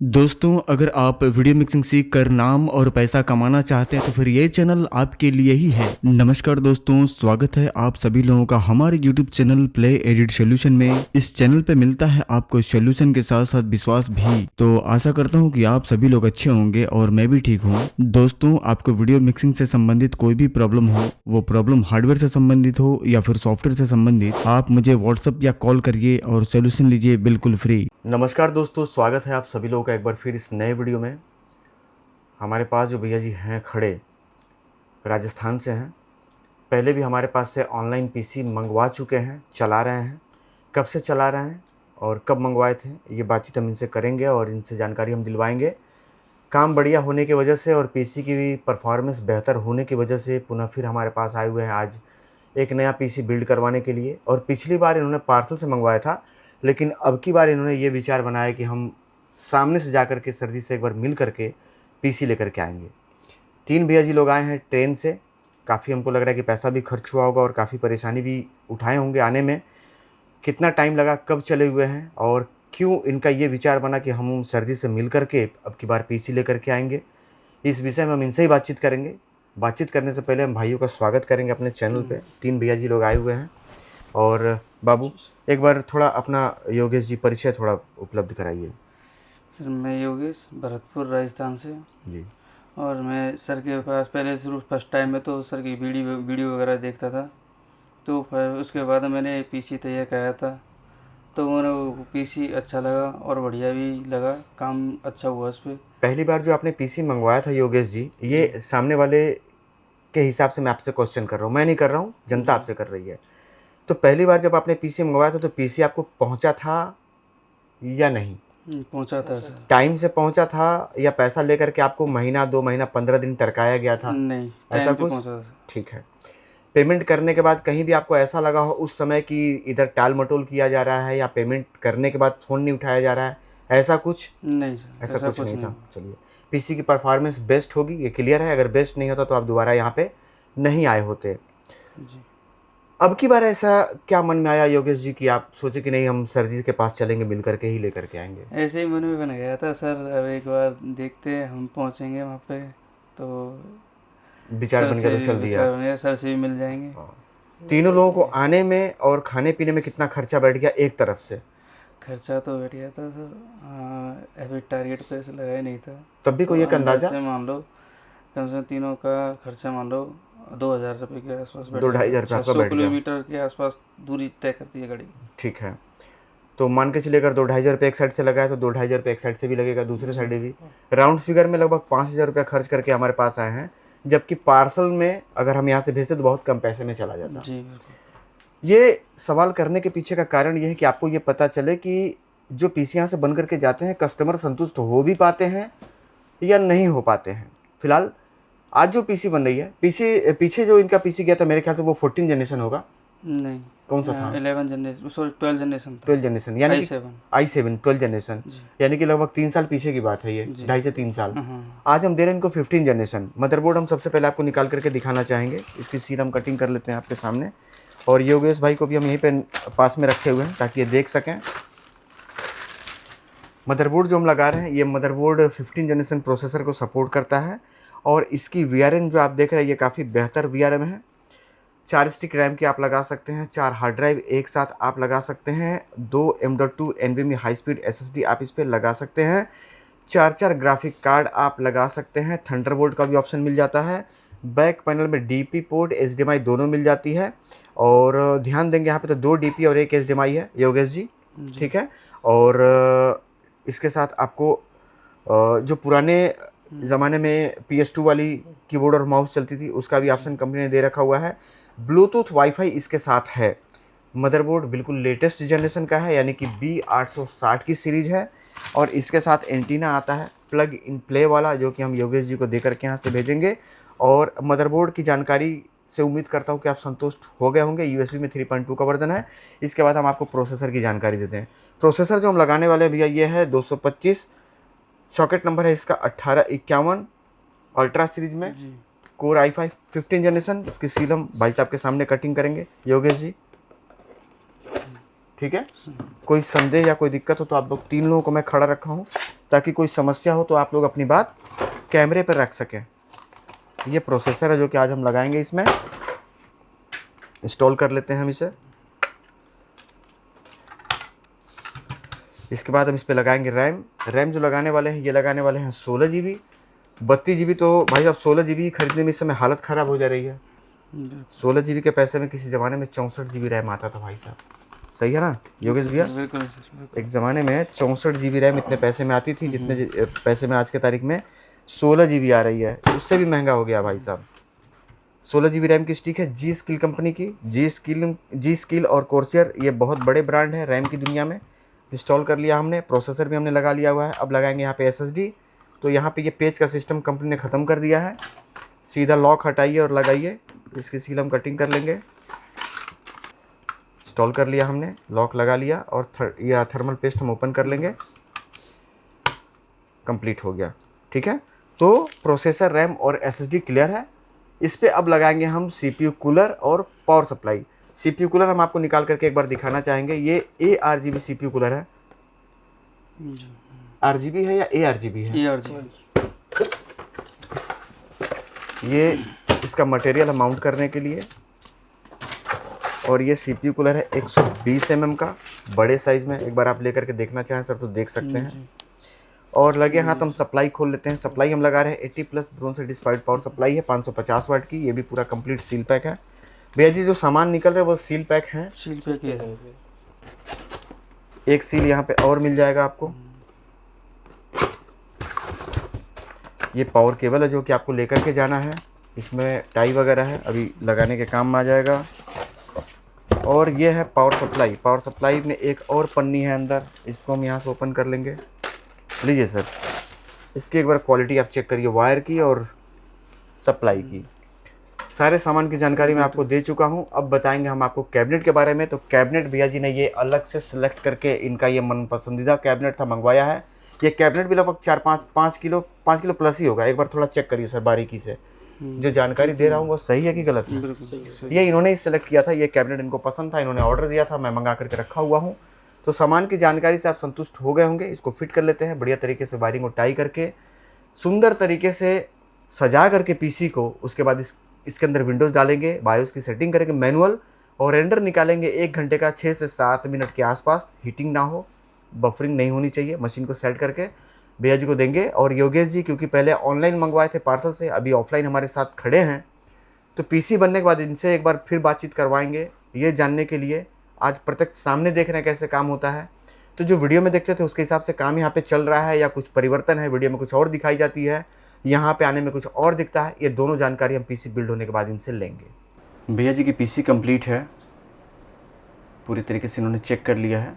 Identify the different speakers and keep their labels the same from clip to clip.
Speaker 1: दोस्तों, अगर आप वीडियो मिक्सिंग सीख कर नाम और पैसा कमाना चाहते हैं तो फिर ये चैनल आपके लिए ही है। नमस्कार दोस्तों, स्वागत है आप सभी लोगों का हमारे YouTube channel play edit solution में। इस चैनल पे मिलता है आपको सोल्यूशन के साथ साथ विश्वास भी। तो आशा करता हूँ कि आप सभी लोग अच्छे होंगे और मैं भी ठीक हूँ। दोस्तों, आपको वीडियो मिक्सिंग से संबंधित कोई भी प्रॉब्लम हो, वो प्रॉब्लम हार्डवेयर से संबंधित हो या फिर सॉफ्टवेयर से संबंधित, आप मुझे व्हाट्सएप या कॉल करिए और सोल्यूशन लीजिए बिल्कुल फ्री। नमस्कार दोस्तों, स्वागत है आप सभी लोगों का एक बार फिर इस नए वीडियो में। हमारे पास जो भैया जी हैं खड़े, राजस्थान से हैं। पहले भी हमारे पास से ऑनलाइन पीसी मंगवा चुके हैं, चला रहे हैं। कब से चला रहे हैं और कब मंगवाए थे, ये बातचीत हम इनसे करेंगे और इनसे जानकारी हम दिलवाएंगे। काम बढ़िया होने की वजह से और पीसी की भी परफॉर्मेंस बेहतर होने की वजह से पुनः फिर हमारे पास आए हुए हैं आज एक नया पीसी बिल्ड करवाने के लिए। और पिछली बार इन्होंने पार्सल से मंगवाया था, लेकिन अब की बार इन्होंने ये विचार बनाया कि हम सामने से जाकर के सर जी से एक बार मिल करके पीसी लेकर के आएंगे। 3 भैया जी लोग आए हैं ट्रेन से। काफ़ी हमको लग रहा है कि पैसा भी खर्च हुआ होगा और काफ़ी परेशानी भी उठाए होंगे आने में। कितना टाइम लगा, कब चले हुए हैं और क्यों इनका ये विचार बना कि हम सर जी से मिल करके अब की बार पीसी लेकर के आएंगे, इस विषय में हम इनसे ही बातचीत करेंगे। बातचीत करने से पहले हम भाइयों का स्वागत करेंगे अपने चैनल पे। 3 भैया जी लोग आए हुए हैं। और बाबू, एक बार थोड़ा अपना योगेश जी परिचय थोड़ा उपलब्ध कराइए।
Speaker 2: सर, मैं योगेश भरतपुर राजस्थान से
Speaker 1: जी।
Speaker 2: और मैं सर के पास पहले शुरू फर्स्ट टाइम में तो सर की वीडियो वगैरह देखता था। तो फिर उसके बाद मैंने पीसी तैयार कराया था, तो मुझे वो पीसी अच्छा लगा और बढ़िया भी लगा, काम अच्छा हुआ उस पर।
Speaker 1: पहली बार जो आपने पीसी मंगवाया था योगेश जी, ये सामने वाले के हिसाब से मैं आपसे क्वेश्चन कर रहा हूँ, मैं नहीं कर रहा हूँ, जनता आपसे कर रही है। तो पहली बार जब आपने पीसी मंगवाया था तो पीसी आपको पहुँचा था या नहीं?
Speaker 2: पहुंचा था सर।
Speaker 1: टाइम से पहुँचा था या पैसा लेकर के आपको महीना 2 महीना 15 दिन टरकाया गया था?
Speaker 2: नहीं,
Speaker 1: ऐसा
Speaker 2: टाइम पे
Speaker 1: कुछ?
Speaker 2: पहुंचा था सर।
Speaker 1: ठीक है। पेमेंट करने के बाद कहीं भी आपको ऐसा लगा हो उस समय कि इधर टाल मटोल किया जा रहा है या पेमेंट करने के बाद फ़ोन नहीं उठाया जा रहा है, ऐसा कुछ?
Speaker 2: नहीं सर,
Speaker 1: ऐसा कुछ नहीं था।
Speaker 2: हुआ।
Speaker 1: चलिए, पीसी की परफॉर्मेंस बेस्ट होगी, ये क्लियर है। अगर बेस्ट नहीं होता तो आप दोबारा यहाँ पे नहीं आए होते।
Speaker 2: जी।
Speaker 1: अब की बार ऐसा क्या मन में आया योगेश जी कि आप सोचे कि नहीं, हम सर जी के पास चलेंगे, मिल करके ही लेकर के आएंगे?
Speaker 2: ऐसे ही मन में बन गया था सर, अब एक बार देखते हैं, हम पहुंचेंगे वहाँ पे तो
Speaker 1: विचार बन गया तो चल दिया।
Speaker 2: सर से भी मिल जाएंगे।
Speaker 1: तीनों लोगों को आने में और खाने पीने में कितना खर्चा बैठ गया एक तरफ से?
Speaker 2: खर्चा तो बैठ गया था सर, अभी टारगेट तो ऐसे लगाया नहीं था।
Speaker 1: तब भी कोई एक अंदाजा?
Speaker 2: से मान लो कम से कम तीनों का खर्चा मान लो 2,000 रुपये के आसपास बैठ
Speaker 1: 2-2.5
Speaker 2: गया।
Speaker 1: हज़ार
Speaker 2: 600
Speaker 1: बैठ गया।
Speaker 2: किलोमीटर के आसपास दूरी तय करती है गाड़ी।
Speaker 1: ठीक है, तो मान के चलिए अगर 2-2.5 हज़ार रुपये एक साइड से लगाए तो 2-2.5 हज़ार रुपये एक साइड से भी लगेगा, दूसरे साइड भी। राउंड फिगर में लगभग 5,000 रुपया खर्च करके हमारे पास आए हैं, जबकि पार्सल में अगर हम यहाँ से भेजते तो बहुत कम पैसे में चला जाता।
Speaker 2: जी बिल्कुल।
Speaker 1: ये सवाल करने के पीछे का कारण ये है कि आपको ये पता चले कि जो पीसी यहाँ से बन करके जाते हैं, कस्टमर संतुष्ट हो भी पाते हैं या नहीं हो पाते हैं। फिलहाल आज जो पीसी बन रही है, पीछे जो इनका पीसी गया था मेरे ख्याल से वो 14 जनरेशन होगा।
Speaker 2: नहीं,
Speaker 1: कौन सा था?
Speaker 2: 11 जनरेशन, सॉरी 12 जनरेशन था।
Speaker 1: 12 जनरेशन यानी i7 12 जनरेशन, यानी कि लगभग 3 साल पीछे की बात है ये, 2.5 से 3 साल। आज हम दे रहे हैं इनको 15 जनरेशन। मदरबोर्ड हम सबसे पहले आपको निकाल करके दिखाना चाहेंगे। इसकी सील हम कटिंग कर लेते हैं आपके सामने, और योगेश भाई को भी हम यहीं पे पास में रखे हुए हैं ताकि ये देख सकें। मदरबोर्ड जो हम लगा रहे हैं, ये मदरबोर्ड 15 जनरेशन प्रोसेसर को सपोर्ट करता है और इसकी VRM जो आप देख रहे हैं ये काफ़ी बेहतर VRM है। 4 स्टिक रैम की आप लगा सकते हैं, 4 हार्ड ड्राइव एक साथ आप लगा सकते हैं, 2 M.2 NVMe high speed SSD आप इस पर लगा सकते हैं, 4 ग्राफिक कार्ड आप लगा सकते हैं। थंडरबोल्ट का भी ऑप्शन मिल जाता है। बैक पैनल में DP पोर्ट HDMI दोनों मिल जाती है। और ध्यान देंगे यहाँ पे तो 2 DP और 1 HDMI है योगेश जी, ठीक है। और इसके साथ आपको जो पुराने ज़माने में PS2 वाली कीबोर्ड और माउस चलती थी उसका भी ऑप्शन कंपनी ने दे रखा हुआ है। ब्लूटूथ वाईफाई इसके साथ है। मदरबोर्ड बिल्कुल लेटेस्ट जनरेशन का है, यानी कि B860 की सीरीज़ है। और इसके साथ एंटीना आता है प्लग इन प्ले वाला, जो कि हम योगेश जी को दे करके यहाँ से भेजेंगे। और मदरबोर्ड की जानकारी से उम्मीद करता हूँ कि आप संतुष्ट हो गए होंगे। USB में 3.2 का वर्जन है। इसके बाद हम आपको प्रोसेसर की जानकारी देते हैं। प्रोसेसर जो हम लगाने वाले हैं भैया ये है 225, सॉकेट नंबर है इसका 1851, अल्ट्रा सीरीज में, कोर i5 15 जनरेशन। इसकी सील हम भाई साहब के सामने कटिंग करेंगे योगेश जी, ठीक है। कोई संदेह या कोई दिक्कत हो तो आप लोग 3 लोगों को मैं खड़ा रखा हूँ,
Speaker 3: ताकि कोई समस्या हो तो आप लोग अपनी बात कैमरे पर रख सकें। ये प्रोसेसर है जो कि आज हम लगाएंगे, इसमें इंस्टॉल कर लेते हैं हम इसे। इसके बाद हम इस पे लगाएंगे रैम जो लगाने वाले हैं, ये लगाने वाले हैं 16 GB। 32 GB तो भाई साहब 16 GB खरीदने में इस समय हालत ख़राब हो जा रही है। 16 GB के पैसे में किसी ज़माने में 64 GB रैम आता था भाई साहब, सही है ना योगेश भैया?
Speaker 2: बिल्कुल सर।
Speaker 3: एक ज़माने में 64 GB रैम इतने पैसे में आती थी जितने पैसे में आज के तारीख में 16 GB आ रही है, उससे भी महंगा हो गया भाई साहब। 16 GB रैम की स्टिक है जी स्किल कंपनी की। जी स्किल और कोर्सियर ये बहुत बड़े ब्रांड है रैम की दुनिया में। इंस्टॉल कर लिया हमने, प्रोसेसर भी हमने लगा लिया हुआ है। अब लगाएंगे यहाँ पे SSD। तो यहाँ पे ये पेज का सिस्टम कंपनी ने ख़त्म कर दिया है। सीधा लॉक हटाइए और लगाइए, इसकी सील हम कटिंग कर लेंगे। इंस्टॉल कर लिया हमने, लॉक लगा लिया और यह थर्मल पेस्ट हम ओपन कर लेंगे। कंप्लीट हो गया, ठीक है। तो प्रोसेसर, रैम और SSD क्लियर है। इस पे अब लगाएंगे हम CPU कूलर और पावर सप्लाई। CPU कूलर हम आपको निकाल करके एक बार दिखाना चाहेंगे। ये ARGB CPU कूलर है। RGB है या ARGB है? ये इसका मटेरियल हम माउंट करने के लिए। और ये CPU कूलर है 120 mm का, बड़े साइज़ में। एक बार आप लेकर के देखना चाहें सर तो देख सकते हैं। और लगे हाथ हम सप्लाई खोल लेते हैं। सप्लाई हम लगा रहे हैं 80+ ब्रोंज सर्टिफाइड पावर सप्लाई है 550 वाट की। ये भी पूरा कंप्लीट सील पैक है भैया जी। जो सामान निकल रहा है वो सील पैक है।
Speaker 2: सील पैक है।
Speaker 3: एक सील यहाँ पे और मिल जाएगा आपको। ये पावर केबल है जो कि आपको लेकर के जाना है। इसमें टाई वगैरह है, अभी लगाने के काम में आ जाएगा। और ये है पावर सप्लाई। पावर सप्लाई में एक और पन्नी है अंदर, इसको हम यहाँ से ओपन कर लेंगे। लीजिए सर, इसकी एक बार क्वालिटी आप चेक करिए, वायर की और सप्लाई की। सारे सामान की जानकारी मैं आपको दे चुका हूं। अब बताएंगे हम आपको कैबिनेट के बारे में। तो कैबिनेट भैया जी ने ये अलग से सिलेक्ट करके, इनका ये मन पसंदीदा कैबिनेट था, मंगवाया है। ये कैबिनेट भी लगभग 5 किलो प्लस ही होगा। एक बार थोड़ा चेक करिए सर बारीकी से, जो जानकारी दे रहा हूँ वो सही है कि गलत है। ये इन्होंने ही सिलेक्ट किया था, ये कैबिनेट इनको पसंद था, इन्होंने ऑर्डर दिया था, मैं मंगा करके रखा हुआ हूँ। तो सामान की जानकारी से आप संतुष्ट हो गए होंगे। इसको फिट कर लेते हैं बढ़िया तरीके से, वायरिंग को टाई करके सुंदर तरीके से सजा करके PC को। उसके बाद इसके अंदर विंडोज़ डालेंगे, बायोस की सेटिंग करेंगे मैनुअल, और रेंडर निकालेंगे 1 घंटे का 6 से 7 मिनट के आसपास। हीटिंग ना हो, बफरिंग नहीं होनी चाहिए। मशीन को सेट करके भैया जी को देंगे। और योगेश जी क्योंकि पहले ऑनलाइन मंगवाए थे पार्सल से, अभी ऑफलाइन हमारे साथ खड़े हैं, तो PC बनने के बाद इनसे एक बार फिर बातचीत करवाएंगे, ये जानने के लिए। आज प्रत्यक्ष सामने देख रहे हैं कैसे काम होता है। तो जो वीडियो में देखते थे उसके हिसाब से काम यहाँ पे चल रहा है या कुछ परिवर्तन है, वीडियो में कुछ और दिखाई जाती है, यहाँ पे आने में कुछ और दिखता है, ये दोनों जानकारी हम PC बिल्ड होने के बाद इनसे लेंगे। भैया जी की PC कंप्लीट है, पूरी तरीके से इन्होंने चेक कर लिया है।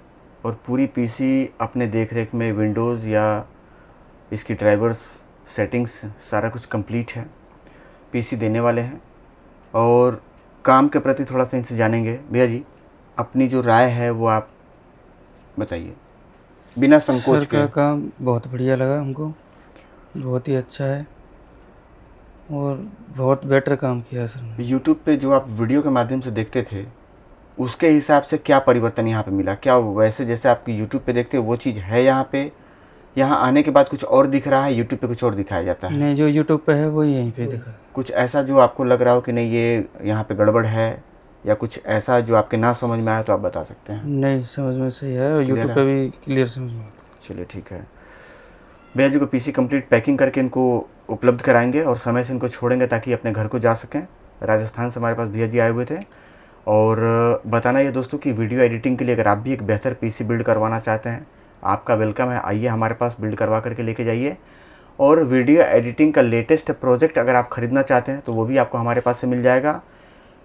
Speaker 3: और पूरी PC अपने देख रेख में, विंडोज़ या इसकी ड्राइवर्स सेटिंग्स सारा कुछ कंप्लीट है। PC देने वाले हैं और काम के प्रति थोड़ा सा इनसे जानेंगे। भैया जी अपनी जो राय है वो आप बताइए बिना संकोच
Speaker 2: के। काम बहुत बढ़िया लगा हमको, बहुत ही अच्छा है और बहुत बेटर काम किया सर।
Speaker 3: यूट्यूब पे जो आप वीडियो के माध्यम से देखते थे उसके हिसाब से क्या परिवर्तन यहाँ पे मिला? क्या वैसे जैसे आप यूट्यूब पे देखते हो वो चीज़ है यहाँ पे? यहाँ आने के बाद कुछ और दिख रहा है, यूट्यूब पे कुछ और दिखाया जाता है?
Speaker 2: नहीं, जो यूट्यूब पे है वो यहीं पे दिखा।
Speaker 3: कुछ ऐसा जो आपको लग रहा हो कि नहीं ये यहाँ पे गड़बड़ है, या कुछ ऐसा जो आपके ना समझ में आया तो आप बता सकते हैं?
Speaker 2: नहीं, समझ में सही है और यूट्यूब पे भी क्लियर समझ में आता है।
Speaker 3: चलिए ठीक है। भैया जी को PC कंप्लीट पैकिंग करके इनको उपलब्ध कराएंगे और समय से इनको छोड़ेंगे ताकि अपने घर को जा सकें। राजस्थान से हमारे पास भैया जी आए हुए थे। और बताना ये दोस्तों कि वीडियो एडिटिंग के लिए अगर आप भी एक बेहतर PC बिल्ड करवाना चाहते हैं, आपका वेलकम है। आइए हमारे पास, बिल्ड करवा करके लेके जाइए। और वीडियो एडिटिंग का लेटेस्ट प्रोजेक्ट अगर आप ख़रीदना चाहते हैं तो वो भी आपको हमारे पास से मिल जाएगा।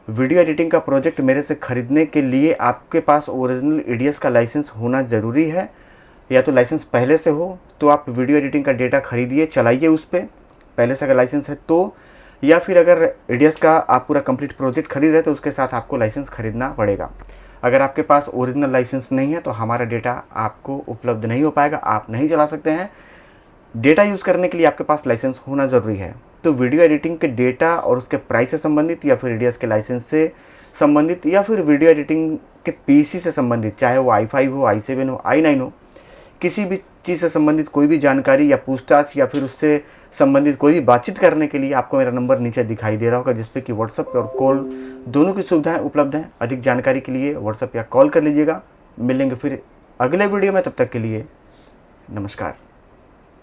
Speaker 3: वीडियो एडिटिंग का प्रोजेक्ट मेरे से ख़रीदने के लिए आपके पास ओरिजिनल EDS का लाइसेंस होना ज़रूरी है, या तो लाइसेंस पहले से हो तो आप वीडियो एडिटिंग का डेटा ख़रीदिए, चलाइए उस पर पहले से अगर लाइसेंस है तो, या फिर अगर EDS का आप पूरा कंप्लीट प्रोजेक्ट खरीद रहे हैं तो उसके साथ आपको लाइसेंस ख़रीदना पड़ेगा। अगर आपके पास ओरिजिनल लाइसेंस नहीं है तो हमारा डेटा आपको उपलब्ध नहीं हो पाएगा, आप नहीं चला सकते हैं। डेटा यूज़ करने के लिए आपके पास लाइसेंस होना ज़रूरी है। तो वीडियो एडिटिंग के डेटा और उसके प्राइस से संबंधित, या फिर EDS के लाइसेंस से संबंधित, या फिर वीडियो एडिटिंग के PC से संबंधित, चाहे वो i5 हो, i7 हो, i9 हो, किसी भी चीज़ से संबंधित कोई भी जानकारी या पूछताछ या फिर उससे संबंधित कोई भी बातचीत करने के लिए आपको मेरा नंबर नीचे दिखाई दे रहा होगा, जिस पे कि व्हाट्सएप और कॉल दोनों की सुविधाएं उपलब्ध हैं। अधिक जानकारी के लिए व्हाट्सएप या कॉल कर लीजिएगा। मिलेंगे फिर अगले वीडियो में, तब तक के लिए नमस्कार।